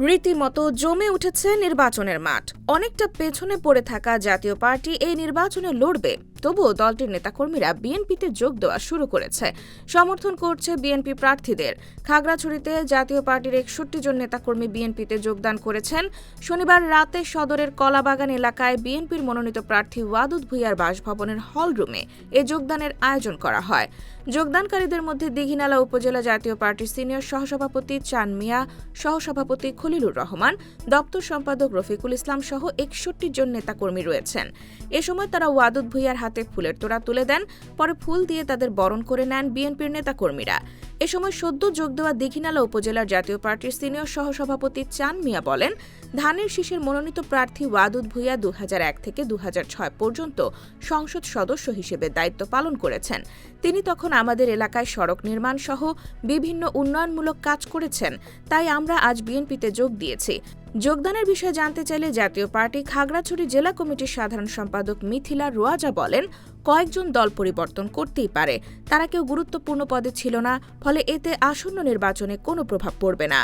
রীতিমতো জমে উঠেছে নির্বাচনের মাঠ। অনেকটা পেছনে পড়ে থাকা জাতীয় পার্টি এই নির্বাচনে লড়বে, তবুও দলটির নেতাকর্মীরা বিএনপিতে যোগ দেওয়া শুরু করেছে, সমর্থন করছে বিএনপি প্রার্থীদের। খাগড়াছড়িতে জাতীয় পার্টির 61 জন নেতাকর্মী বিএনপিতে যোগদান করেছেন। শনিবার রাতে সদরের কলাবাগান এলাকায় বিএনপির মনোনীত প্রার্থী ওয়াদুদ ভূঁইয়ার বাসভবনের হলরুমে এ যোগদানের আয়োজন করা হয়। যোগদানকারীদের মধ্যে দীঘিনালা উপজেলা জাতীয় পার্টির সিনিয়র সহসভাপতি চান মিয়া, সহসভাপতি খলিলুর রহমান, দপ্তর সম্পাদক রফিকুল ইসলাম সহ 61 জন নেতাকর্মী রয়েছেন। এ সময় তারা ওয়াদুদ ভূঁইয়ার হাতে ফুলের তোড়া তুলে দেন, পরে ফুল দিয়ে তাদের বরণ করে নেন বিএনপির নেতাকর্মীরা। এ সময় সদ্য যোগ দেওয়া দীঘিনালা উপজেলার জাতীয় পার্টির সিনিয়র সহসভাপতি চান মিয়া বলেন, ধানের শীষের মনোনীত প্রার্থী ওয়াদুদ ভূঁইয়া 2001 থেকে 2006 পর্যন্ত সংসদ সদস্য হিসেবে দায়িত্ব পালন করেছেন। তিনি তখন আমাদের এলাকায় সড়ক নির্মাণ সহ বিভিন্ন উন্নয়নমূলক কাজ করেছেন, তাই আমরা আজ বিএনপিতে যোগ দিয়েছি। যোগদানের বিষয়ে জানতে চাইলে জাতীয় পার্টি খাগড়াছড়ি জেলা কমিটির সাধারণ সম্পাদক মিথিলা রোয়াজা বলেন, কয়েকজন দল পরিবর্তন করতেই পারে, তারা কেউ গুরুত্বপূর্ণ পদে ছিল না, ফলে এতে আসন্ন নির্বাচনে কোনো প্রভাব পড়বে না।